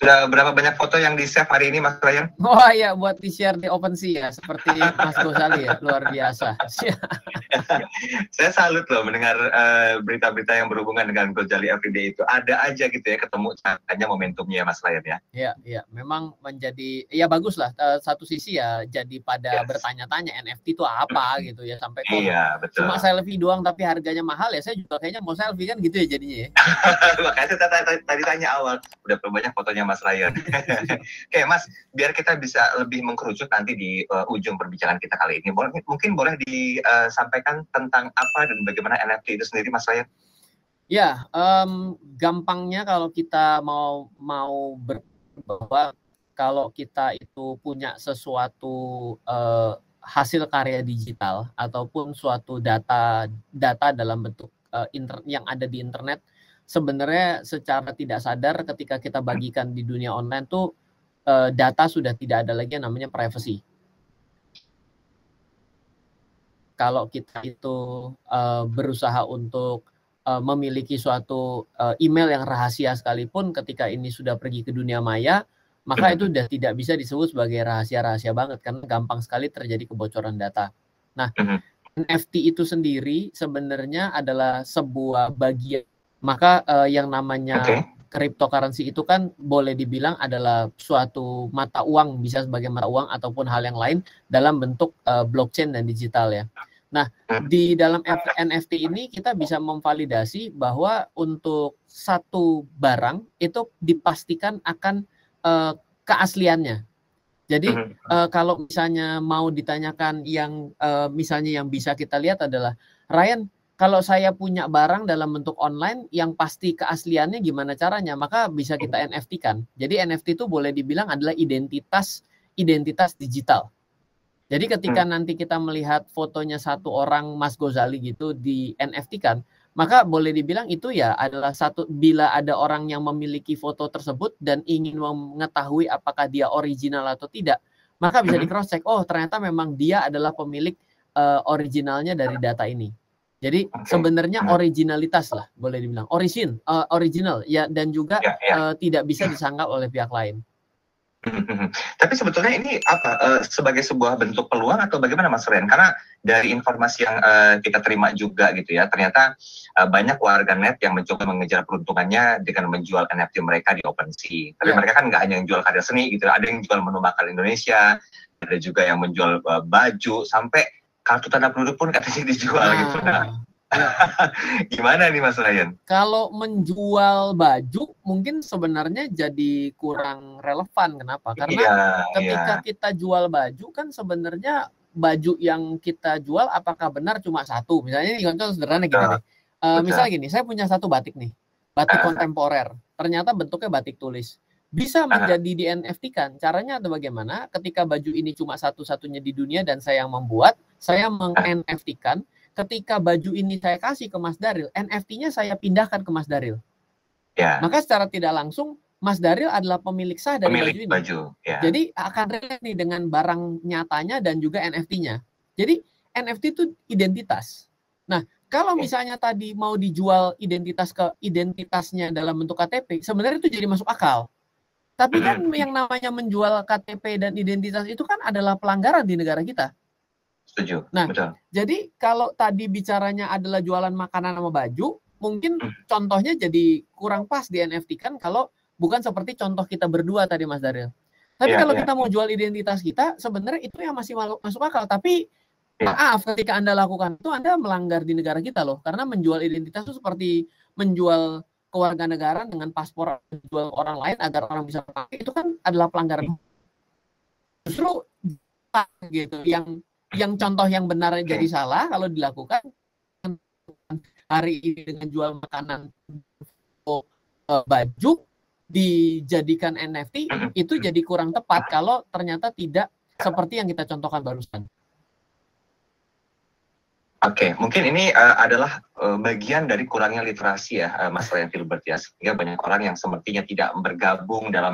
Sudah berapa banyak foto yang di-save hari ini, Mas Ryan? Oh iya, buat di-share di OpenSea ya, seperti Mas Gozali ya, luar biasa. Saya salut loh mendengar berita-berita yang berhubungan dengan Gozali Everyday itu. Ada aja gitu ya, ketemu caranya, momentumnya ya, Mas Ryan ya. Iya, memang menjadi, ya bagus lah. Satu sisi ya, jadi pada bertanya-tanya NFT itu apa gitu ya, sampai kok betul. cuma selfie doang tapi harganya mahal ya, saya juga kayaknya mau selfie kan gitu ya jadinya ya. Makanya saya tadi tanya awal, udah banyak fotonya Mas Ryan. Oke Mas, biar kita bisa lebih mengkerucut nanti di ujung perbincangan kita kali ini, mungkin boleh disampaikan tentang apa dan bagaimana NFT itu sendiri, Mas Ryan? Ya, gampangnya kalau kita mau bahwa kalau kita itu punya sesuatu hasil karya digital ataupun suatu data dalam bentuk yang ada di internet, sebenarnya secara tidak sadar ketika kita bagikan di dunia online tuh data sudah tidak ada lagi yang namanya privacy. Kalau kita itu berusaha untuk memiliki suatu email yang rahasia sekalipun, ketika ini sudah pergi ke dunia maya, maka itu sudah tidak bisa disebut sebagai rahasia-rahasia banget karena gampang sekali terjadi kebocoran data. Nah, NFT itu sendiri sebenarnya adalah sebuah bagian. Maka yang namanya cryptocurrency itu kan boleh dibilang adalah suatu mata uang, bisa sebagai mata uang ataupun hal yang lain dalam bentuk blockchain dan digital ya. Nah, di dalam NFT ini kita bisa memvalidasi bahwa untuk satu barang itu dipastikan akan keasliannya. Jadi kalau misalnya mau ditanyakan yang misalnya yang bisa kita lihat adalah, Ryan, kalau saya punya barang dalam bentuk online yang pasti keasliannya gimana caranya? Maka bisa kita NFT-kan. Jadi NFT itu boleh dibilang adalah identitas digital. Jadi ketika nanti kita melihat fotonya satu orang Mas Gozali gitu di NFT-kan, maka boleh dibilang itu ya adalah bila ada orang yang memiliki foto tersebut dan ingin mengetahui apakah dia original atau tidak, maka bisa di cross check, oh ternyata memang dia adalah pemilik originalnya dari data ini. Jadi sebenarnya originalitas lah boleh dibilang, original ya, dan juga tidak bisa disangkal oleh pihak lain. Tapi sebetulnya ini apa sebagai sebuah bentuk peluang atau bagaimana Mas Ren? Karena dari informasi yang kita terima juga gitu ya, ternyata banyak warganet yang mencoba mengejar peruntungannya dengan menjual NFT mereka di OpenSea. Tapi mereka kan nggak hanya yang jual karya seni gitu, ada yang jual menu makan Indonesia, ada juga yang menjual baju, sampai kartu tanda penduduk pun katanya dijual gitu. Nah, gimana nih Mas Ryan? Kalau menjual baju mungkin sebenarnya jadi kurang relevan. Kenapa? Karena ketika kita jual baju kan sebenarnya baju yang kita jual apakah benar cuma satu? Misalnya ini contoh sederhana gini deh. Misalnya gini, saya punya satu batik nih, batik kontemporer. Ternyata bentuknya batik tulis. Bisa menjadi di NFT-kan. Caranya atau bagaimana? Ketika baju ini cuma satu-satunya di dunia dan saya yang membuat, saya meng-NFT-kan. Ketika baju ini saya kasih ke Mas Daryl, NFT-nya saya pindahkan ke Mas Daryl. Maka secara tidak langsung Mas Daryl adalah pemilik sah dari baju ini. Jadi akan relate nih dengan barang nyatanya dan juga NFT-nya. Jadi NFT itu identitas. Nah, kalau misalnya tadi mau dijual identitasnya dalam bentuk KTP, sebenarnya itu jadi masuk akal. Tapi kan yang namanya menjual KTP dan identitas itu kan adalah pelanggaran di negara kita. Setuju. Nah, jadi kalau tadi bicaranya adalah jualan makanan sama baju, mungkin contohnya jadi kurang pas di NFT kan kalau bukan seperti contoh kita berdua tadi Mas Daryl. Tapi kalau kita mau jual identitas kita, sebenarnya itu yang masih masuk akal. Tapi maaf, ketika Anda lakukan itu, Anda melanggar di negara kita loh. Karena menjual identitas itu seperti menjual kewarganegaraan dengan paspor jual orang lain agar orang bisa pakai, itu kan adalah pelanggaran. Justru gitu yang contoh yang benar jadi salah kalau dilakukan hari ini dengan jual makanan baju dijadikan NFT, itu jadi kurang tepat kalau ternyata tidak seperti yang kita contohkan barusan. Oke, mungkin ini adalah bagian dari kurangnya literasi ya, Mas Ryan Filbert ya, sehingga banyak orang yang sepertinya tidak bergabung dalam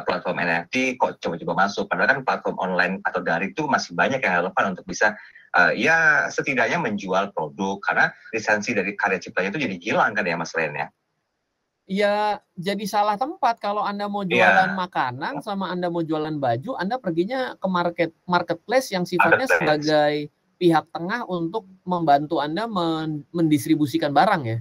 platform NFT, kok coba-coba masuk, padahal kan platform online atau daring itu masih banyak yang relevan untuk bisa ya setidaknya menjual produk, karena lisensi dari karya ciptanya itu jadi hilang kan ya Mas Ryan ya? Ya jadi salah tempat kalau Anda mau jualan makanan sama Anda mau jualan baju, Anda perginya ke marketplace yang sifatnya sebagai pihak tengah untuk membantu Anda mendistribusikan barang ya.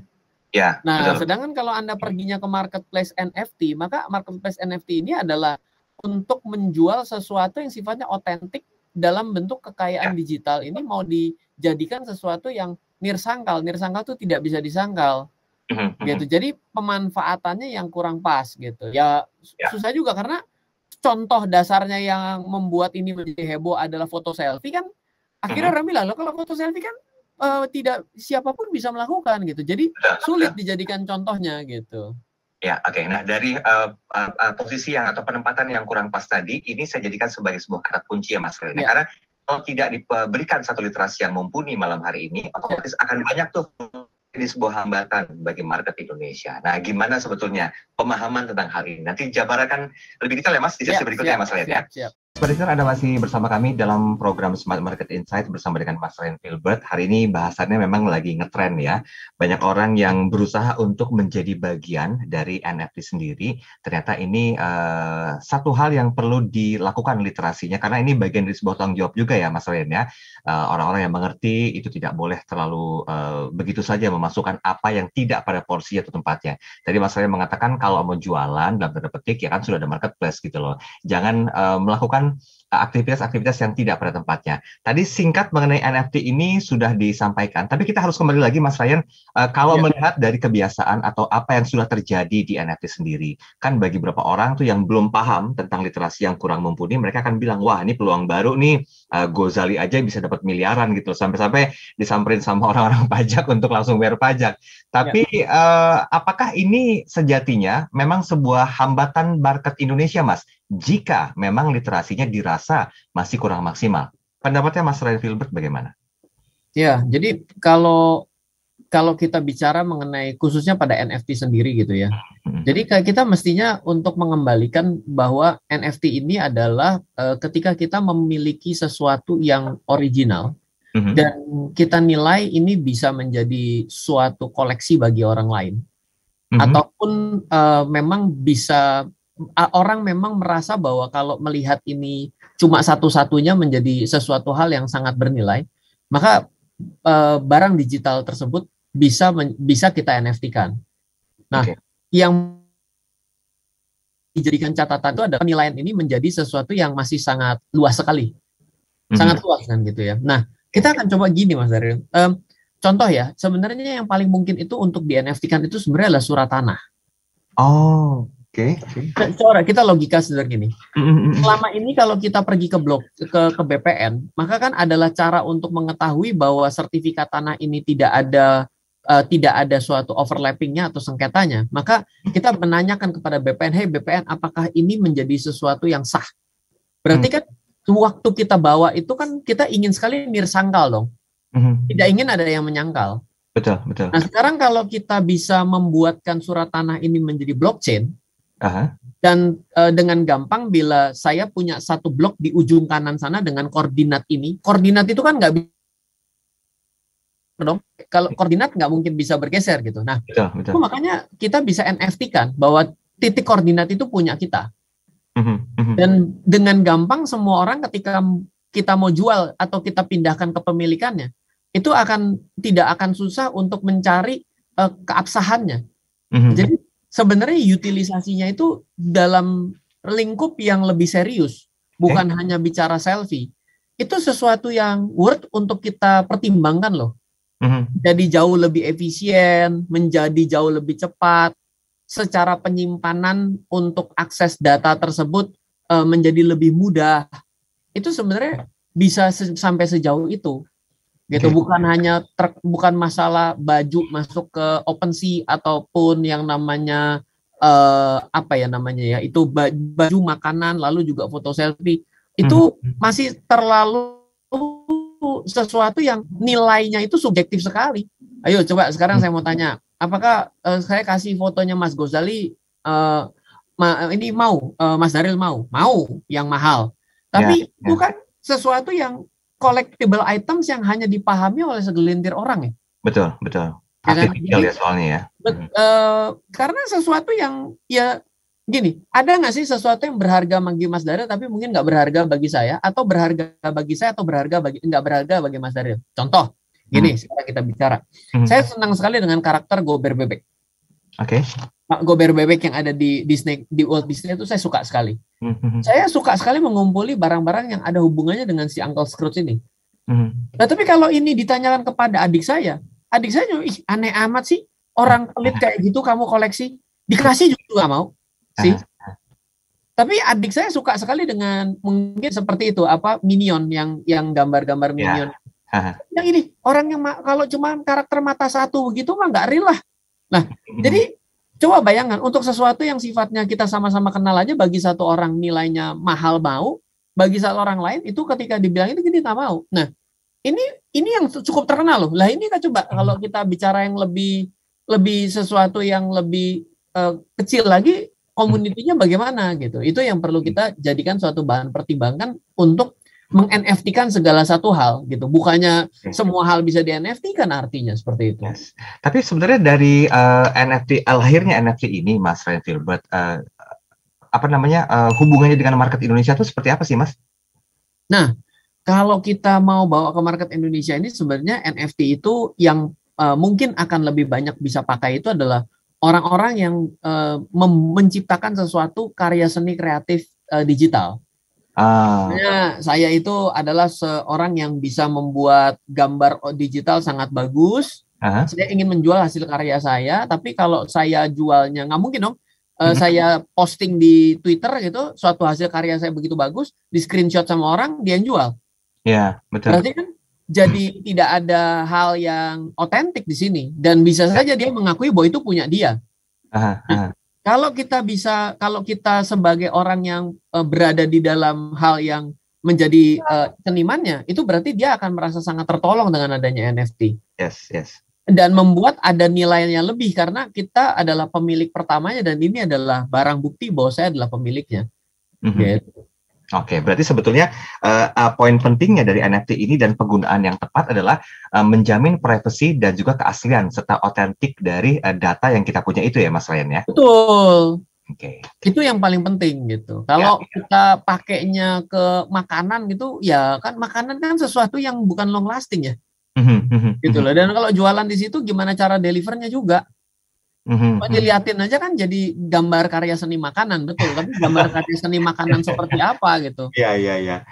Ya, nah, betul. Sedangkan kalau Anda perginya ke marketplace NFT, maka marketplace NFT ini adalah untuk menjual sesuatu yang sifatnya otentik dalam bentuk kekayaan digital ini mau dijadikan sesuatu yang nirsangkal. Nirsangkal itu tidak bisa disangkal. Gitu. Jadi pemanfaatannya yang kurang pas gitu. Ya susah juga karena contoh dasarnya yang membuat ini menjadi heboh adalah foto selfie kan. Akhirnya orang bilang, loh kalau foto selfie kan tidak siapapun bisa melakukan gitu. Jadi sulit dijadikan contohnya gitu. Ya, oke. Nah, dari posisi yang atau penempatan yang kurang pas tadi, ini saya jadikan sebagai sebuah kata kunci ya, Mas Ren. Karena kalau tidak diberikan satu literasi yang mumpuni malam hari ini, otomatis akan banyak tuh ini sebuah hambatan bagi market Indonesia. Nah, gimana sebetulnya pemahaman tentang hal ini? Nanti jabarkan lebih detail ya, Mas, di sesi berikutnya, Mas Ren ya. Sobat Listener, Anda masih bersama kami dalam program Smart Market Insight bersama dengan Mas Ryan Filbert. Hari ini bahasannya memang lagi ngetren ya. Banyak orang yang berusaha untuk menjadi bagian dari NFT sendiri. Ternyata ini satu hal yang perlu dilakukan literasinya, karena ini bagian dari sebuah tanggung jawab juga ya Mas Ryan ya. Orang-orang yang mengerti itu tidak boleh terlalu begitu saja memasukkan apa yang tidak pada porsi atau tempatnya. Tadi Mas Ryan mengatakan kalau mau jualan dalam tanda petik ya kan sudah ada marketplace gitu loh. Jangan melakukan aktivitas-aktivitas yang tidak pada tempatnya. Tadi singkat mengenai NFT ini sudah disampaikan, tapi kita harus kembali lagi Mas Ryan, kalau melihat dari kebiasaan atau apa yang sudah terjadi di NFT sendiri, kan bagi beberapa orang tuh yang belum paham tentang literasi yang kurang mumpuni, mereka akan bilang, wah ini peluang baru nih, Gozali aja bisa dapat miliaran gitu, sampai-sampai disamperin sama orang-orang pajak untuk langsung bayar pajak. Tapi apakah ini sejatinya memang sebuah hambatan market Indonesia, Mas? Jika memang literasinya dirasa masih kurang maksimal. Pendapatnya Mas Ryan Filbert bagaimana? Ya, jadi kalau kita bicara mengenai khususnya pada NFT sendiri gitu ya. Jadi kita mestinya untuk mengembalikan bahwa NFT ini adalah ketika kita memiliki sesuatu yang original dan kita nilai ini bisa menjadi suatu koleksi bagi orang lain. Ataupun memang bisa orang memang merasa bahwa kalau melihat ini cuma satu-satunya menjadi sesuatu hal yang sangat bernilai, maka barang digital tersebut bisa kita NFT-kan. Nah, yang dijadikan catatan itu adalah penilaian ini menjadi sesuatu yang masih sangat luas sekali, sangat luas kan gitu ya. Nah, kita akan coba gini Mas Daryl. Contoh ya, sebenarnya yang paling mungkin itu untuk di NFT-kan itu sebenarnya adalah surat tanah. Oh. Coba kita logika sederhana gini. Selama ini kalau kita pergi ke BPN, maka kan adalah cara untuk mengetahui bahwa sertifikat tanah ini tidak ada suatu overlappingnya atau sengketanya. Maka kita menanyakan kepada BPN, hey BPN, apakah ini menjadi sesuatu yang sah? Berarti kan waktu kita bawa itu kan kita ingin sekali nirsangkal dong. Tidak ingin ada yang menyangkal. Betul, betul. Nah sekarang kalau kita bisa membuatkan surat tanah ini menjadi blockchain, dan dengan gampang bila saya punya satu blok di ujung kanan sana dengan koordinat ini, koordinat itu kan nggak bisa dong, kalau koordinat nggak mungkin bisa bergeser gitu. Nah, betul. Itu makanya kita bisa NFT-kan bahwa titik koordinat itu punya kita. Dan dengan gampang semua orang ketika kita mau jual atau kita pindahkan kepemilikannya, itu tidak akan susah untuk mencari keabsahannya. Jadi sebenarnya utilisasinya itu dalam lingkup yang lebih serius, bukan hanya bicara selfie. Itu sesuatu yang worth untuk kita pertimbangkan loh. Jadi jauh lebih efisien, menjadi jauh lebih cepat, secara penyimpanan untuk akses data tersebut menjadi lebih mudah. Itu sebenarnya bisa sampai sejauh itu. Gitu, bukan masalah baju masuk ke OpenSea ataupun yang namanya itu baju makanan lalu juga foto selfie itu masih terlalu sesuatu yang nilainya itu subjektif sekali. Ayo coba sekarang saya mau tanya, apakah saya kasih fotonya Mas Gozali ini Mas Daryl mau yang mahal, tapi bukan sesuatu yang collectible items yang hanya dipahami oleh segelintir orang ya. Betul. Ya kan? Artificial Jadi, ya soalnya ya. karena sesuatu yang ya gini, ada nggak sih sesuatu yang berharga bagi Mas Daryl tapi mungkin nggak berharga bagi saya, atau berharga bagi saya atau berharga bagi nggak berharga bagi Mas Daryl? Contoh, gini, sekarang kita bicara. Saya senang sekali dengan karakter Gober Bebek. Oke. Gober Bebek yang ada di Disney, di Walt Disney itu saya suka sekali. Saya suka sekali mengumpuli barang-barang yang ada hubungannya dengan si Uncle Scrooge ini. Nah, tapi kalau ini ditanyakan kepada adik saya ih, aneh amat sih, orang pelit kayak gitu kamu koleksi, dikasih juga mau sih. Tapi adik saya suka sekali dengan mungkin seperti itu, apa, Minion yang gambar-gambar Minion. Yang ini orang yang kalau cuma karakter mata satu begitu mah nggak real lah. Nah, jadi coba bayangkan untuk sesuatu yang sifatnya kita sama-sama kenal aja, bagi satu orang nilainya mahal mau, bagi satu orang lain itu ketika dibilang itu gini nggak mau. Nah, ini yang cukup terkenal loh. Lah ini kan coba kalau kita bicara yang lebih sesuatu yang lebih kecil lagi, komunitinya bagaimana gitu. Itu yang perlu kita jadikan suatu bahan pertimbangan untuk meng-NFT-kan segala satu hal gitu. Bukannya semua hal bisa di-NFT kan, artinya seperti itu. Yes. Tapi sebenarnya dari NFT, lahirnya NFT ini, Mas Ryan Filbert, hubungannya dengan market Indonesia itu seperti apa sih, Mas? Nah, kalau kita mau bawa ke market Indonesia ini, sebenarnya NFT itu yang mungkin akan lebih banyak bisa pakai itu adalah orang-orang yang menciptakan sesuatu karya seni kreatif digital. Saya itu adalah seorang yang bisa membuat gambar digital sangat bagus. Saya ingin menjual hasil karya saya, tapi kalau saya jualnya nggak mungkin dong. Saya posting di Twitter gitu, suatu hasil karya saya begitu bagus, di screenshot sama orang, dia yang jual. Ya, betul. Berarti kan jadi tidak ada hal yang otentik di sini, dan bisa saja dia mengakui bahwa itu punya dia. Kalau kita sebagai orang yang berada di dalam hal yang menjadi senimannya, itu berarti dia akan merasa sangat tertolong dengan adanya NFT. Yes. Dan membuat ada nilainya lebih karena kita adalah pemilik pertamanya, dan ini adalah barang bukti bahwa saya adalah pemiliknya. Gitu. Oke, berarti sebetulnya poin pentingnya dari NFT ini dan penggunaan yang tepat adalah menjamin privasi dan juga keaslian serta otentik dari data yang kita punya itu ya, Mas Ryan ya. Betul. Oke. Itu yang paling penting gitu. Kalau kita pakainya ke makanan gitu, ya kan makanan kan sesuatu yang bukan long lasting ya. Gitu loh. Dan kalau jualan di situ gimana cara delivernya juga. Dilihatin aja kan jadi gambar karya seni makanan, betul. Tapi gambar karya seni makanan seperti apa gitu. Iya.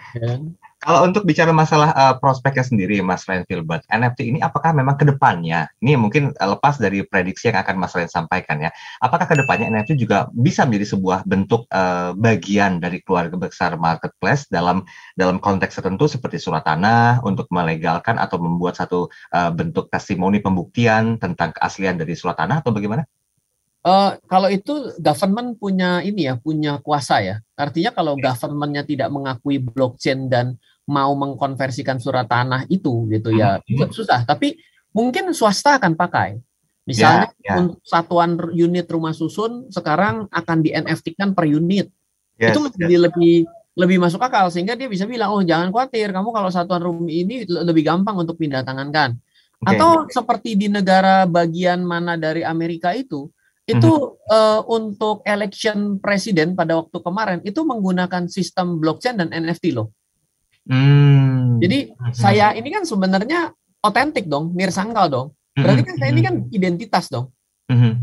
Kalau untuk bicara masalah prospeknya sendiri, Mas Ryan Filbert, NFT ini apakah memang ke depannya, ini mungkin lepas dari prediksi yang akan Mas Ryan sampaikan ya, apakah ke depannya NFT juga bisa menjadi sebuah bentuk bagian dari keluarga besar marketplace dalam konteks tertentu seperti surat tanah untuk melegalkan atau membuat satu bentuk testimoni pembuktian tentang keaslian dari surat tanah atau bagaimana? Kalau itu government punya kuasa ya. Artinya kalau governmentnya tidak mengakui blockchain dan mau mengkonversikan surat tanah itu gitu ya, susah. Tapi mungkin swasta akan pakai. Misalnya untuk satuan unit rumah susun sekarang akan di NFT-kan per unit. Itu menjadi lebih masuk akal, sehingga dia bisa bilang, oh jangan khawatir, kamu kalau satuan rumah ini lebih gampang untuk pindah tangankan. Atau seperti di negara bagian mana dari Amerika itu untuk election presiden pada waktu kemarin itu menggunakan sistem blockchain dan NFT loh. Jadi saya ini kan sebenarnya otentik dong, nirsangkal dong. Berarti kan saya ini kan identitas dong.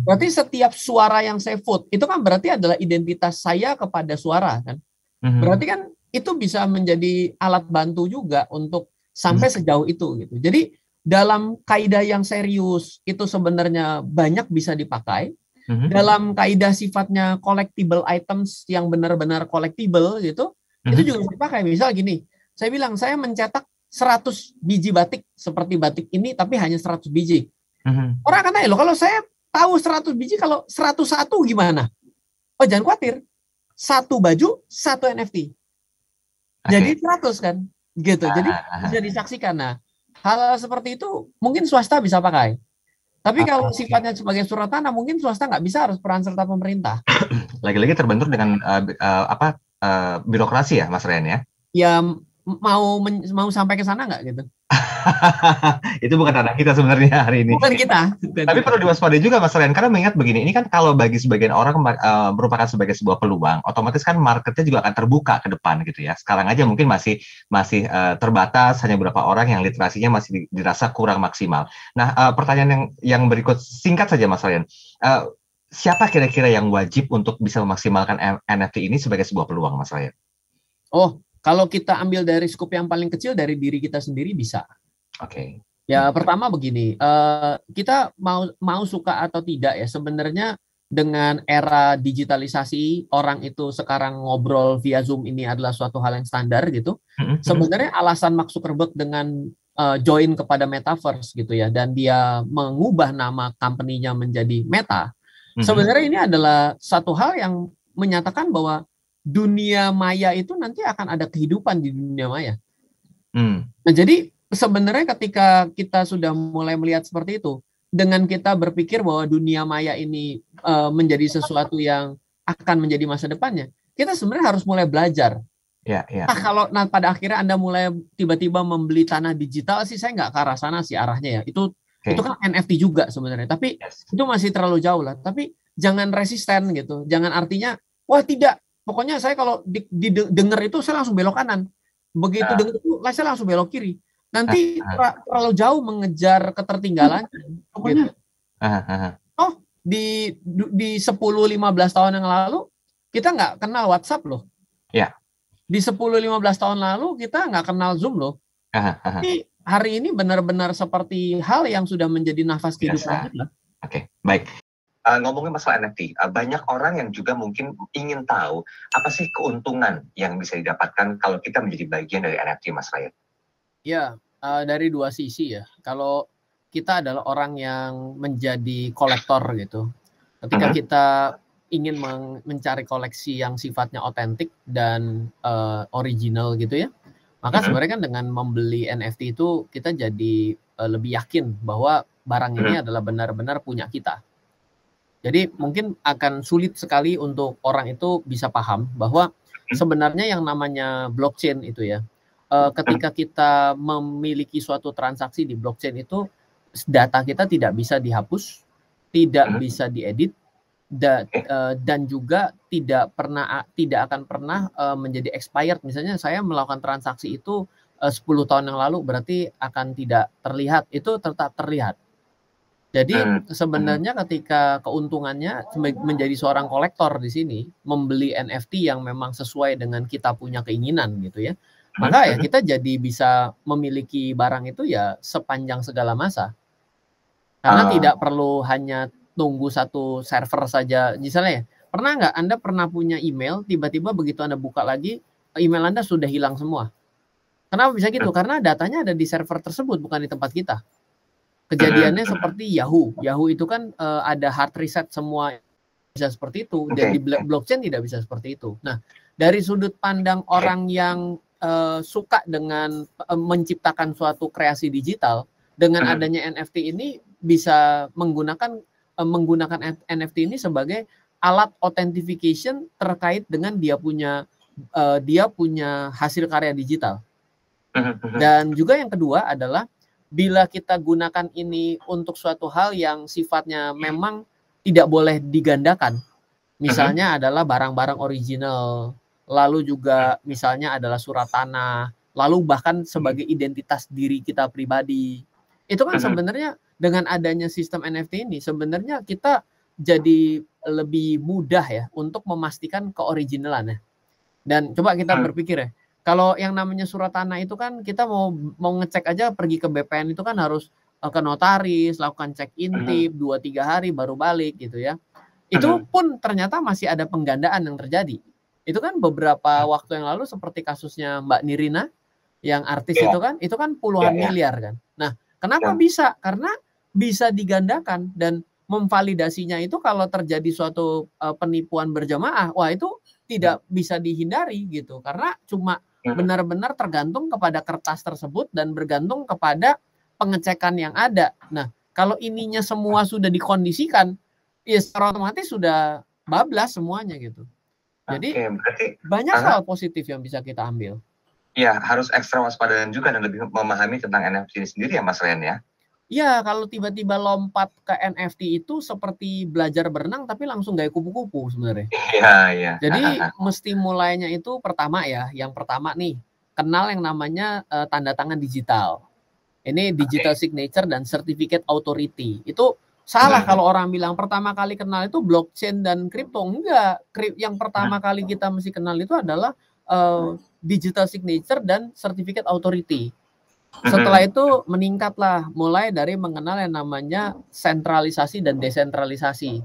Berarti setiap suara yang saya vote itu kan berarti adalah identitas saya kepada suara kan. Berarti kan itu bisa menjadi alat bantu juga untuk sampai sejauh itu gitu. Jadi dalam kaidah yang serius itu sebenarnya banyak bisa dipakai. Dalam kaidah sifatnya collectible items yang benar-benar collectible gitu, itu juga bisa dipakai. Misal gini, saya bilang saya mencetak 100 biji batik seperti batik ini tapi hanya 100 biji. Orang akan tanya, loh kalau saya tahu 100 biji, kalau 101 gimana? Oh jangan khawatir, satu baju, satu NFT. Jadi 100 kan? Gitu. Jadi bisa disaksikan. Nah, hal seperti itu mungkin swasta bisa pakai. Tapi kalau sifatnya sebagai surat tanah, mungkin swasta nggak bisa, harus peran serta pemerintah. Lagi-lagi terbentur dengan birokrasi ya, Mas Ryan ya? Ya mau sampai ke sana nggak gitu? Itu bukan anak kita sebenarnya hari ini. Bukan kita. Tapi perlu diwaspadai juga Mas Rian, karena mengingat begini, ini kan kalau bagi sebagian orang merupakan sebagai sebuah peluang, otomatis kan marketnya juga akan terbuka ke depan gitu ya. Sekarang aja mungkin masih terbatas, hanya beberapa orang yang literasinya masih dirasa kurang maksimal. Nah, pertanyaan yang berikut singkat saja Mas Rian. Siapa kira-kira yang wajib untuk bisa memaksimalkan NFT ini sebagai sebuah peluang, Mas Rian? Oh, kalau kita ambil dari skup yang paling kecil dari diri kita sendiri bisa. Oke. Ya, pertama begini, kita mau suka atau tidak ya, sebenarnya dengan era digitalisasi, orang itu sekarang ngobrol via Zoom ini adalah suatu hal yang standar gitu. Sebenarnya alasan Mark Zuckerberg dengan join kepada Metaverse gitu ya, dan dia mengubah nama company-nya menjadi Meta, sebenarnya ini adalah satu hal yang menyatakan bahwa dunia maya itu nanti akan ada kehidupan di dunia maya. Nah, jadi sebenarnya ketika kita sudah mulai melihat seperti itu, dengan kita berpikir bahwa dunia maya ini menjadi sesuatu yang akan menjadi masa depannya, kita sebenarnya harus mulai belajar. Nah, kalau pada akhirnya Anda mulai tiba-tiba membeli tanah digital sih, saya nggak ke arah sana sih arahnya ya. Itu kan NFT juga sebenarnya, tapi itu masih terlalu jauh lah. Tapi jangan resisten gitu, jangan artinya wah tidak. Pokoknya saya kalau didengar itu saya langsung belok kanan. Begitu dengar itu saya langsung belok kiri. Nanti terlalu jauh mengejar ketertinggalan. Pokoknya oh di 10-15 tahun yang lalu kita nggak kenal WhatsApp loh. Di 10-15 tahun lalu kita nggak kenal Zoom loh. Tapi hari ini benar-benar seperti hal yang sudah menjadi nafas kehidupan kita. Oke, baik. Ngomongin masalah NFT, banyak orang yang juga mungkin ingin tahu apa sih keuntungan yang bisa didapatkan kalau kita menjadi bagian dari NFT, Mas Ryan? Ya, dari dua sisi ya. Kalau kita adalah orang yang menjadi kolektor gitu, ketika kita ingin mencari koleksi yang sifatnya otentik dan original gitu ya, maka sebenarnya kan dengan membeli NFT itu kita jadi lebih yakin bahwa barang ini adalah benar-benar punya kita. Jadi mungkin akan sulit sekali untuk orang itu bisa paham bahwa sebenarnya yang namanya blockchain itu ya, ketika kita memiliki suatu transaksi di blockchain itu, data kita tidak bisa dihapus, tidak bisa diedit, dan juga tidak akan pernah menjadi expired. Misalnya saya melakukan transaksi itu 10 tahun yang lalu, berarti akan tidak terlihat, itu tetap terlihat. Jadi sebenarnya ketika keuntungannya menjadi seorang kolektor di sini, membeli NFT yang memang sesuai dengan kita punya keinginan gitu ya, maka ya kita jadi bisa memiliki barang itu ya sepanjang segala masa. Karena tidak perlu hanya tunggu satu server saja. Misalnya ya, pernah nggak Anda pernah punya email, tiba-tiba begitu Anda buka lagi, email Anda sudah hilang semua. Kenapa bisa gitu? Karena datanya ada di server tersebut, bukan di tempat kita. Kejadiannya seperti Yahoo. Yahoo itu kan ada hard reset semua, bisa seperti itu. Dan di blockchain tidak bisa seperti itu. Nah, dari sudut pandang orang yang suka dengan menciptakan suatu kreasi digital, dengan adanya NFT ini bisa menggunakan NFT ini sebagai alat authentication terkait dengan dia punya hasil karya digital. Dan juga yang kedua adalah bila kita gunakan ini untuk suatu hal yang sifatnya memang tidak boleh digandakan, misalnya adalah barang-barang original, lalu juga misalnya adalah surat tanah, lalu bahkan sebagai identitas diri kita pribadi, itu kan sebenarnya dengan adanya sistem NFT ini sebenarnya kita jadi lebih mudah ya untuk memastikan keoriginalannya. Dan coba kita berpikir ya, kalau yang namanya surat tanah itu kan kita mau ngecek aja pergi ke BPN itu kan harus ke notaris, lakukan cek intip 2-3 hari baru balik gitu ya. Itu pun ternyata masih ada penggandaan yang terjadi. Itu kan beberapa waktu yang lalu seperti kasusnya Mbak Nirina yang artis itu kan puluhan miliar kan. Nah, kenapa bisa? Karena bisa digandakan dan memvalidasinya itu kalau terjadi suatu penipuan berjamaah, wah itu tidak bisa dihindari gitu. Karena cuma benar-benar tergantung kepada kertas tersebut dan bergantung kepada pengecekan yang ada. Nah, kalau ininya semua sudah dikondisikan, ya secara otomatis sudah bablas semuanya gitu. Jadi banyak hal positif yang bisa kita ambil. Ya, harus ekstra waspada juga dan lebih memahami tentang NFT ini sendiri ya Mas Ren ya? Ya, kalau tiba-tiba lompat ke NFT itu seperti belajar berenang tapi langsung gaya kupu-kupu sebenarnya. Iya, iya. Jadi mesti mulainya itu pertama ya, yang pertama nih, kenal yang namanya tanda tangan digital. Ini digital signature dan certificate authority. Itu salah kalau orang bilang pertama kali kenal itu blockchain dan kripto. Enggak, yang pertama kali kita mesti kenal itu adalah digital signature dan certificate authority. Setelah itu meningkatlah, mulai dari mengenal yang namanya sentralisasi dan desentralisasi.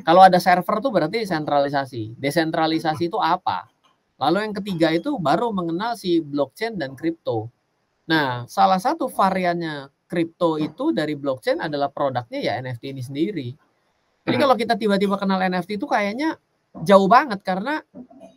Kalau ada server tuh berarti sentralisasi. Desentralisasi itu apa? Lalu yang ketiga itu baru mengenal si blockchain dan kripto. Nah, salah satu variannya kripto itu dari blockchain adalah produknya ya NFT ini sendiri. Jadi kalau kita tiba-tiba kenal NFT itu kayaknya jauh banget karena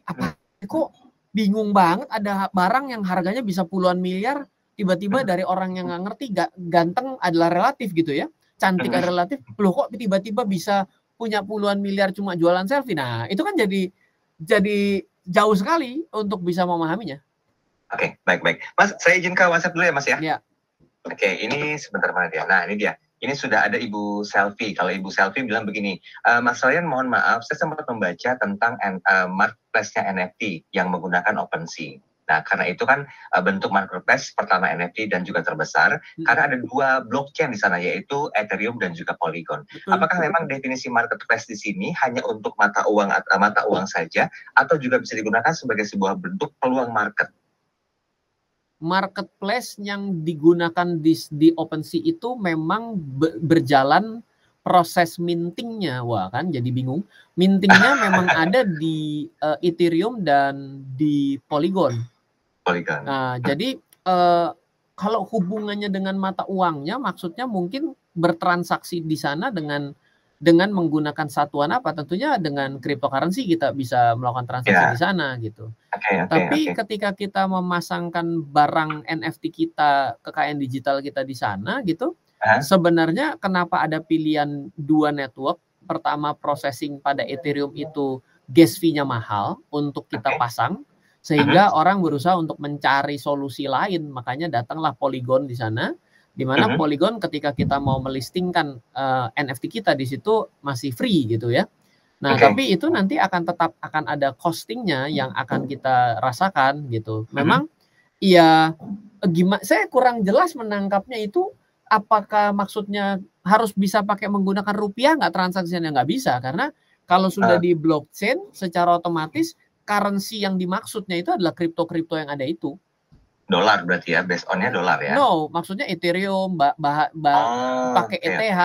apa kok bingung banget ada barang yang harganya bisa puluhan miliar tiba-tiba dari orang yang nggak ngerti, ganteng adalah relatif gitu ya, cantik adalah relatif, loh kok tiba-tiba bisa punya puluhan miliar cuma jualan selfie. Nah, itu kan jadi jauh sekali untuk bisa memahaminya. Oke, baik-baik. Mas, saya izin ke WhatsApp dulu ya Mas ya? Ya. Oke, ini sebentar mana dia? Nah, ini dia. Ini sudah ada Ibu Selfie. Kalau Ibu Selfie bilang begini, Mas Ryan mohon maaf, saya sempat membaca tentang marketplace-nya NFT yang menggunakan OpenSea. Nah, karena itu kan bentuk marketplace pertama NFT dan juga terbesar, karena ada dua blockchain di sana, yaitu Ethereum dan juga Polygon. Apakah memang definisi marketplace di sini hanya untuk mata uang saja, atau juga bisa digunakan sebagai sebuah bentuk peluang market? Marketplace yang digunakan di OpenSea itu memang berjalan proses mintingnya. Wah kan jadi bingung. Mintingnya memang ada di Ethereum dan di Polygon. Nah, jadi kalau hubungannya dengan mata uangnya, maksudnya mungkin bertransaksi di sana dengan menggunakan satuan apa? Tentunya dengan cryptocurrency kita bisa melakukan transaksi di sana gitu. Tapi ketika kita memasangkan barang NFT kita, kekayaan digital kita di sana gitu, sebenarnya kenapa ada pilihan dua network? Pertama, processing pada Ethereum itu gas fee-nya mahal untuk kita pasang, sehingga orang berusaha untuk mencari solusi lain, makanya datanglah Polygon di sana, di mana Polygon ketika kita mau melistingkan NFT kita di situ masih free gitu ya. Nah, tapi itu nanti tetap akan ada costingnya yang akan kita rasakan gitu. Memang ya gimana? Saya kurang jelas menangkapnya itu. Apakah maksudnya harus bisa pakai menggunakan rupiah nggak transaksinya? Nggak bisa, karena kalau sudah di blockchain secara otomatis currency yang dimaksudnya itu adalah kripto-kripto yang ada itu. Dolar berarti ya, based on-nya dolar ya? No, maksudnya Ethereum, pakai ETH,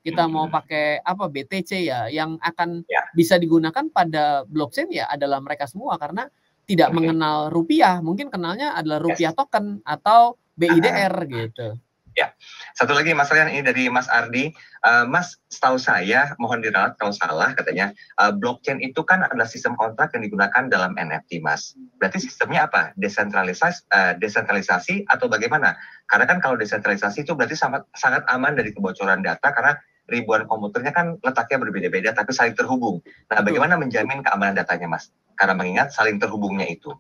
kita mau pakai apa BTC ya, yang akan bisa digunakan pada blockchain ya adalah mereka semua karena tidak mengenal rupiah, mungkin kenalnya adalah rupiah token atau BIDR gitu. Ya, satu lagi Mas Ryan, ini dari Mas Ardi. Mas, setahu saya, mohon diralat kalau salah, katanya blockchain itu kan adalah sistem kontrak yang digunakan dalam NFT, Mas. Berarti sistemnya apa? Desentralisasi atau bagaimana? Karena kan kalau desentralisasi itu berarti sangat aman dari kebocoran data karena ribuan komputernya kan letaknya berbeda-beda tapi saling terhubung. Nah, bagaimana menjamin keamanan datanya, Mas? Karena mengingat saling terhubungnya itu.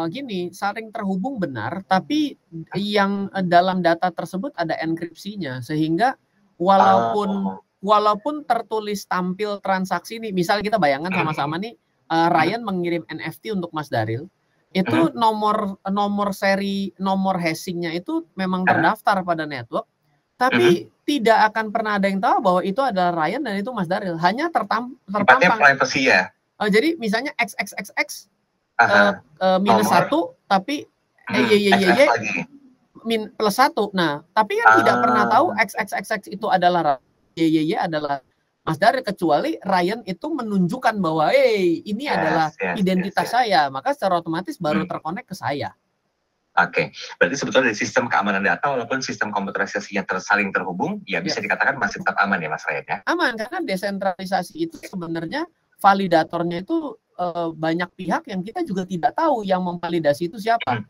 Gini, saling terhubung benar, tapi yang dalam data tersebut ada enkripsinya, sehingga walaupun tertulis tampil transaksi nih, misal kita bayangkan sama-sama nih, Ryan mengirim NFT untuk Mas Daril, itu nomor seri, nomor hashingnya itu memang terdaftar pada network, tapi tidak akan pernah ada yang tahu bahwa itu adalah Ryan dan itu Mas Daril, hanya terpampang. Privacy ya. Jadi misalnya XXXX minus 1 tapi plus 1. Nah, tapi kan tidak pernah tahu XXXX itu adalah YYY adalah Mas Daril, kecuali Ryan itu menunjukkan bahwa ini adalah identitas saya, maka secara otomatis baru terkonek ke saya. Oke, berarti sebetulnya dari sistem keamanan data walaupun sistem komputerisasinya saling terhubung, ya bisa dikatakan masih tetap aman ya Mas Ryan ya? Aman, karena desentralisasi itu sebenarnya validatornya itu banyak pihak yang kita juga tidak tahu yang memvalidasi itu siapa.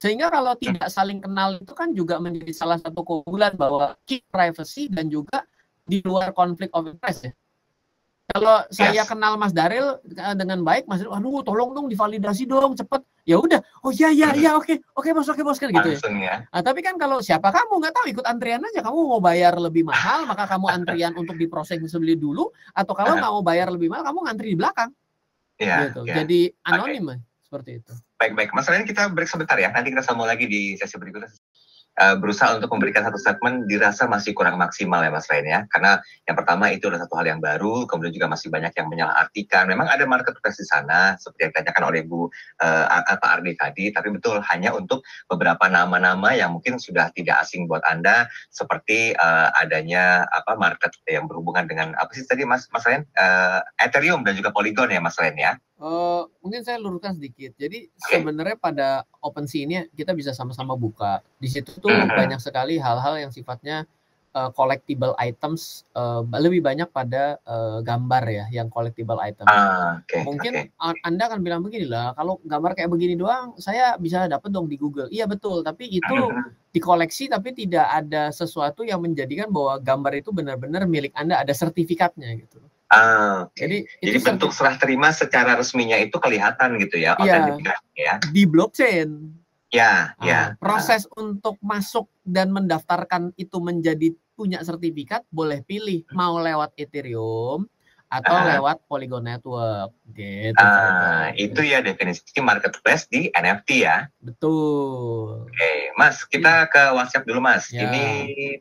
Sehingga kalau tidak saling kenal itu kan juga menjadi salah satu keunggulan bahwa keep privacy dan juga di luar konflik of interest ya. Kalau saya Yes. kenal Mas Daril dengan baik, Mas Daril, aduh tolong dong divalidasi dong cepet. Ya udah, oh iya iya iya oke bos kan gitu ya. Langsung ya. Nah, tapi kan kalau siapa kamu nggak tahu ikut antrian aja, kamu mau bayar lebih mahal maka kamu antrian untuk diproses sebeli dulu, atau kalau nggak mau bayar lebih mahal kamu ngantri di belakang. Iya, Gitu. iya. Jadi Oke. anonim seperti itu. Baik. Mas Ryan, kita break sebentar ya. Nanti kita sambung lagi di sesi berikutnya. Berusaha untuk memberikan satu statement dirasa masih kurang maksimal ya Mas Ryan ya. Karena yang pertama itu adalah satu hal yang baru, kemudian juga masih banyak yang menyalahartikan. Memang ada marketplace di sana seperti yang ditanyakan oleh Bu Pak Ardi tadi, tapi betul hanya untuk beberapa nama-nama yang mungkin sudah tidak asing buat Anda, seperti adanya market yang berhubungan dengan apa sih tadi Mas Ryan? Ethereum dan juga Polygon ya Mas Ryan ya. Mungkin saya luruskan sedikit. Jadi sebenarnya pada OpenSea ini kita bisa sama-sama buka. Di situ tuh banyak sekali hal-hal yang sifatnya collectible items, lebih banyak pada gambar ya, yang collectible items. Mungkin Anda akan bilang begini lah, kalau gambar kayak begini doang, saya bisa dapat dong di Google. Iya betul, tapi itu dikoleksi tapi tidak ada sesuatu yang menjadikan bahwa gambar itu benar-benar milik Anda, ada sertifikatnya gitu. Jadi bentuk serah terima secara resminya itu kelihatan gitu ya, otentifikasinya ya. Di blockchain. Ya. Proses untuk masuk dan mendaftarkan itu menjadi punya sertifikat boleh pilih mau lewat Ethereum atau lewat Polygon Network. Gitu. Itu ya definisi marketplace di NFT ya. Betul. Oke, Mas, kita ke WhatsApp dulu Mas. Ya. Ini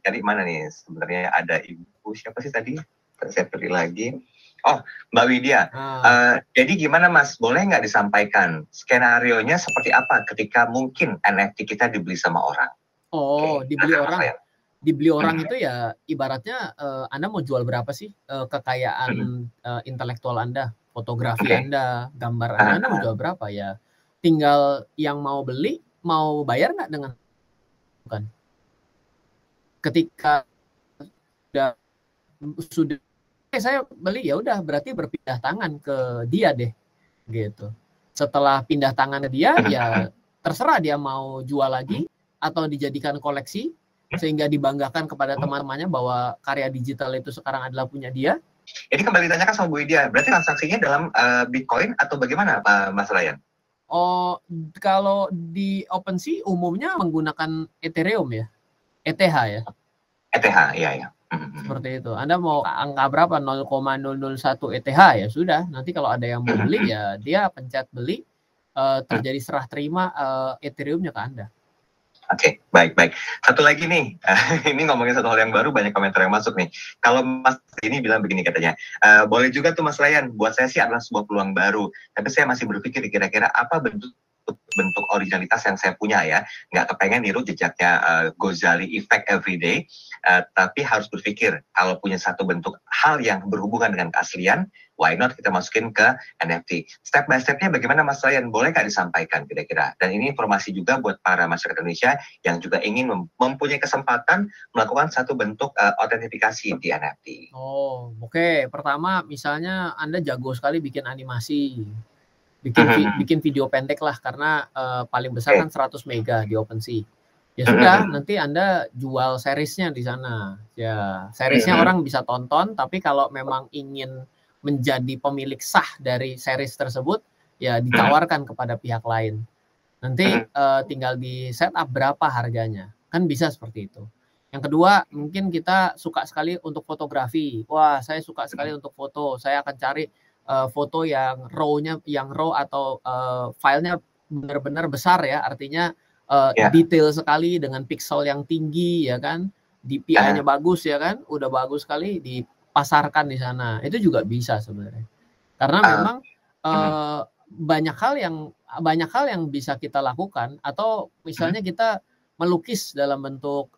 dari mana nih? Sebenarnya ada Ibu siapa sih tadi? Saya pilih lagi. Oh, Mbak Widya. Jadi gimana Mas? Boleh nggak disampaikan skenario-nya seperti apa ketika mungkin NFT kita dibeli sama orang? Dibeli orang. Dibeli orang itu ya ibaratnya Anda mau jual berapa sih kekayaan intelektual Anda, fotografi Anda, gambar Anda mau jual berapa ya? Tinggal yang mau beli mau bayar nggak dengan bukan? Ketika sudah saya beli ya udah berarti berpindah tangan ke dia deh gitu. Setelah pindah tangan ke dia ya terserah dia mau jual lagi atau dijadikan koleksi sehingga dibanggakan kepada teman-temannya bahwa karya digital itu sekarang adalah punya dia. Jadi kembali ditanyakan sama Bu Widya, berarti transaksinya dalam Bitcoin atau bagaimana Pak Mas Ryan? Kalau di OpenSea umumnya menggunakan Ethereum ya, ETH ya. ETH, iya. Seperti itu. Anda mau angka berapa? 0,001 ETH ya sudah. Nanti kalau ada yang mau beli ya dia pencet beli, terjadi serah terima Ethereum-nya ke Anda. Oke, baik. Satu lagi nih, ini ngomongin satu hal yang baru, banyak komentar yang masuk nih. Kalau Mas ini bilang begini katanya, boleh juga tuh Mas Ryan, buat saya sih adalah sebuah peluang baru. Tapi saya masih berpikir kira-kira apa bentuk originalitas yang saya punya ya. Nggak kepengen niru jejaknya Ghazali Effect Everyday, tapi harus berpikir kalau punya satu bentuk hal yang berhubungan dengan keaslian, why not kita masukin ke NFT. Step by stepnya bagaimana Mas Ryan? Boleh nggak disampaikan kira-kira? Dan ini informasi juga buat para masyarakat Indonesia yang juga ingin mempunyai kesempatan melakukan satu bentuk autentifikasi di NFT. Oke. Pertama misalnya Anda jago sekali bikin animasi. Bikin video pendek lah karena paling besar kan 100 mega di OpenSea. Ya sudah, nanti Anda jual seriesnya di sana. Ya, seriesnya orang bisa tonton, tapi kalau memang ingin menjadi pemilik sah dari series tersebut, ya ditawarkan kepada pihak lain. Nanti tinggal di setup berapa harganya. Kan bisa seperti itu. Yang kedua, mungkin kita suka sekali untuk fotografi. Wah, saya suka sekali untuk foto. Saya akan cari foto yang raw atau filenya benar-benar besar ya, artinya detail sekali dengan pixel yang tinggi ya kan, DPI-nya bagus ya kan, udah bagus sekali dipasarkan di sana. Itu juga bisa sebenarnya. Karena memang banyak hal yang bisa kita lakukan, atau misalnya kita melukis dalam bentuk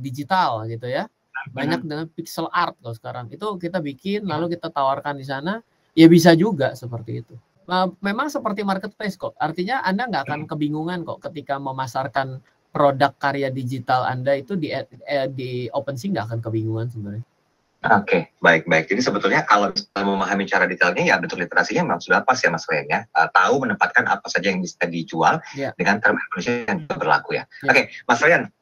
digital gitu ya. Banyak dengan pixel art kalau sekarang. Itu kita bikin lalu kita tawarkan di sana. Ya bisa juga seperti itu. Nah, memang seperti marketplace kok. Artinya Anda nggak akan kebingungan kok ketika memasarkan produk karya digital Anda itu di OpenSea, nggak akan kebingungan sebenarnya. Oke, baik. Jadi sebetulnya kalau memahami cara detailnya ya bentuk literasinya memang sudah pas ya Mas Ryan ya. Tahu menempatkan apa saja yang bisa dijual dengan term Indonesia yang juga berlaku ya. Oke, Mas Ryan,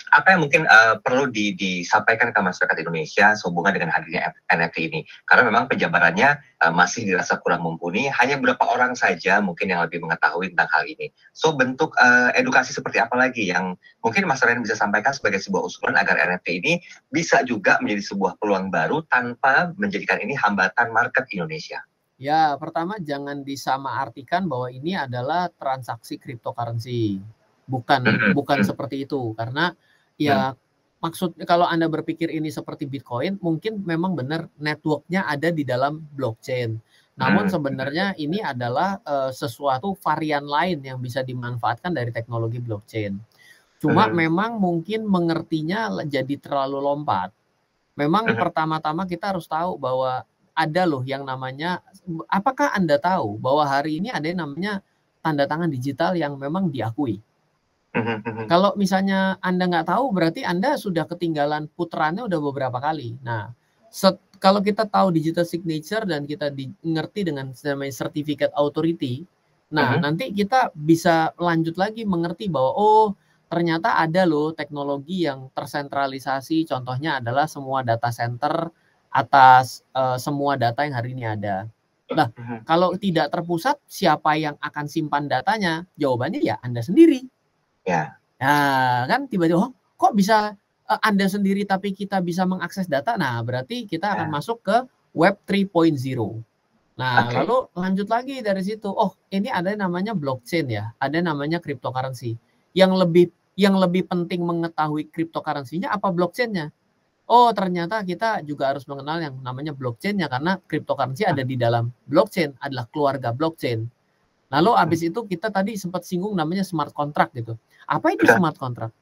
Apa yang mungkin perlu disampaikan ke masyarakat Indonesia sehubungan dengan hadirnya NFT ini? Karena memang penjabarannya masih dirasa kurang mumpuni, hanya beberapa orang saja mungkin yang lebih mengetahui tentang hal ini. So bentuk edukasi seperti apa lagi yang mungkin Mas Ren bisa sampaikan sebagai sebuah usulan agar NFT ini bisa juga menjadi sebuah peluang baru tanpa menjadikan ini hambatan market Indonesia? Ya, pertama jangan disamaartikan bahwa ini adalah transaksi cryptocurrency. Bukan seperti itu, karena ya maksud kalau Anda berpikir ini seperti Bitcoin, mungkin memang benar networknya ada di dalam blockchain. Namun sebenarnya ini adalah sesuatu varian lain yang bisa dimanfaatkan dari teknologi blockchain. Cuma memang mungkin mengertinya jadi terlalu lompat. Memang pertama-tama kita harus tahu bahwa ada loh yang namanya, apakah Anda tahu bahwa hari ini ada yang namanya tanda tangan digital yang memang diakui? Kalau misalnya Anda nggak tahu, berarti Anda sudah ketinggalan putarannya udah beberapa kali. Nah, kalau kita tahu digital signature dan kita ngerti dengan namanya certificate authority, nah nanti kita bisa lanjut lagi mengerti bahwa oh ternyata ada loh teknologi yang tersentralisasi. Contohnya adalah semua data center atas semua data yang hari ini ada. Nah, kalau tidak terpusat, siapa yang akan simpan datanya? Jawabannya ya Anda sendiri. Ya. Nah, kan tiba-tiba kok bisa Anda sendiri tapi kita bisa mengakses data. Nah, berarti kita akan masuk ke Web 3.0. Nah, lalu lanjut lagi dari situ. Oh, ini ada namanya blockchain ya, ada namanya cryptocurrency. Yang lebih penting mengetahui cryptocurrency-nya apa blockchain-nya? Oh, ternyata kita juga harus mengenal yang namanya blockchain-nya, karena cryptocurrency ada di dalam blockchain, adalah keluarga blockchain. Lalu habis itu kita tadi sempat singgung namanya smart contract gitu. Apa itu smart contract?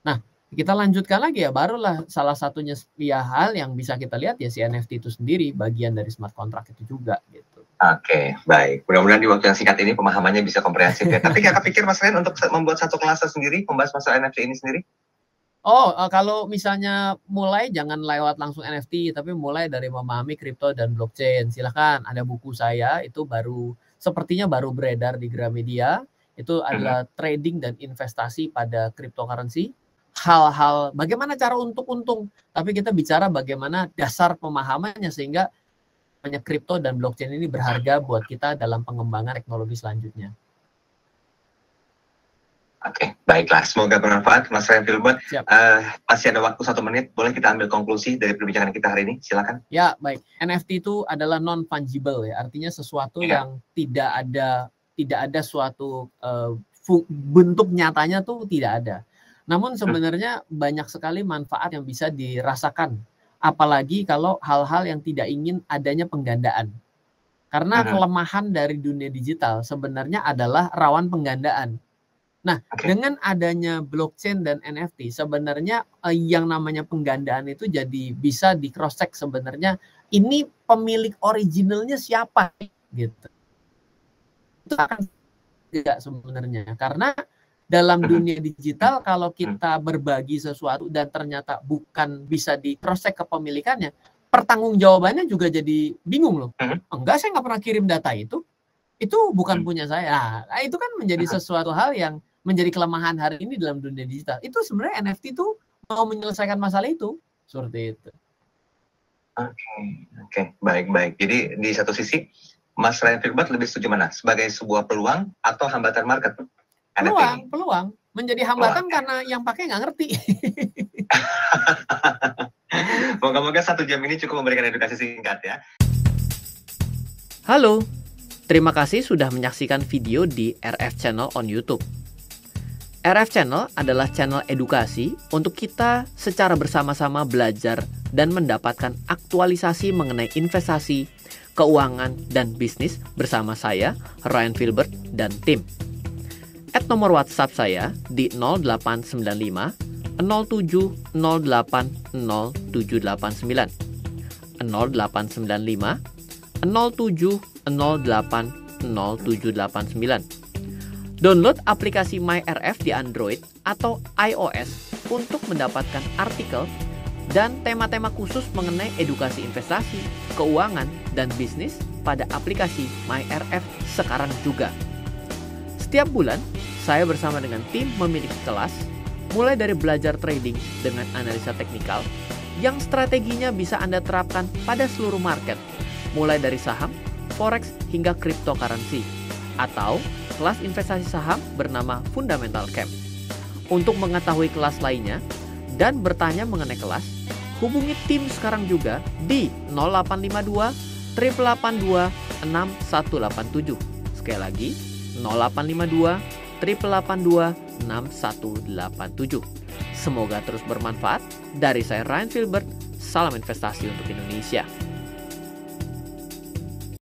Nah, kita lanjutkan lagi ya, barulah salah satunya ya hal yang bisa kita lihat ya si NFT itu sendiri bagian dari smart contract itu juga gitu. Oke, baik. Mudah-mudahan di waktu yang singkat ini pemahamannya bisa komprehensif ya. Tapi kakak pikir Mas Ren untuk membuat satu kelas sendiri membahas masalah NFT ini sendiri? Oh, kalau misalnya mulai jangan lewat langsung NFT, tapi mulai dari memahami kripto dan blockchain. Silahkan, ada buku saya itu sepertinya baru beredar di Gramedia. Itu adalah trading dan investasi pada cryptocurrency. Hal-hal bagaimana cara untuk untung, tapi kita bicara bagaimana dasar pemahamannya sehingga banyak kripto dan blockchain ini berharga buat kita dalam pengembangan teknologi selanjutnya. Oke, baiklah. Semoga bermanfaat, Mas Ryan Filbert. Masih ada waktu 1 menit. Boleh kita ambil konklusi dari perbincangan kita hari ini? Silakan. Ya, baik. NFT itu adalah non-fungible ya. Artinya sesuatu yang tidak ada suatu bentuk nyatanya tuh tidak ada. Namun sebenarnya banyak sekali manfaat yang bisa dirasakan. Apalagi kalau hal-hal yang tidak ingin adanya penggandaan. Karena kelemahan dari dunia digital sebenarnya adalah rawan penggandaan. Nah, dengan adanya blockchain dan NFT, sebenarnya yang namanya penggandaan itu jadi bisa di cross check sebenarnya ini pemilik originalnya siapa gitu. Itu akan tidak sebenarnya, karena dalam dunia digital kalau kita berbagi sesuatu dan ternyata bukan bisa di cross check kepemilikannya, pertanggungjawabannya juga jadi bingung loh. Enggak, saya nggak pernah kirim data itu bukan punya saya. Nah, itu kan menjadi sesuatu hal yang menjadi kelemahan hari ini dalam dunia digital. Itu sebenarnya NFT itu mau menyelesaikan masalah itu. Seperti itu. Oke. Baik. Jadi di satu sisi, Mas Ryan Filbert lebih setuju mana? Sebagai sebuah peluang atau hambatan market? Peluang. Menjadi hambatan karena yang pakai nggak ngerti. Moga-moga 1 jam ini cukup memberikan edukasi singkat ya. Halo, terima kasih sudah menyaksikan video di RF Channel on YouTube. RF Channel adalah channel edukasi untuk kita secara bersama-sama belajar dan mendapatkan aktualisasi mengenai investasi, keuangan, dan bisnis bersama saya, Ryan Filbert, dan tim. Add nomor WhatsApp saya di 0895 07 08 0789 0895 07 08 0789. Download aplikasi MyRF di Android atau iOS untuk mendapatkan artikel dan tema-tema khusus mengenai edukasi investasi, keuangan, dan bisnis pada aplikasi MyRF sekarang juga. Setiap bulan, saya bersama dengan tim memiliki kelas mulai dari belajar trading dengan analisa teknikal yang strateginya bisa Anda terapkan pada seluruh market, mulai dari saham, forex, hingga cryptocurrency, atau kelas investasi saham bernama Fundamental Camp. Untuk mengetahui kelas lainnya dan bertanya mengenai kelas, hubungi tim sekarang juga di 0852 882 6187. Sekali lagi, 0852 882 6187. Semoga terus bermanfaat. Dari saya Ryan Filbert, salam investasi untuk Indonesia.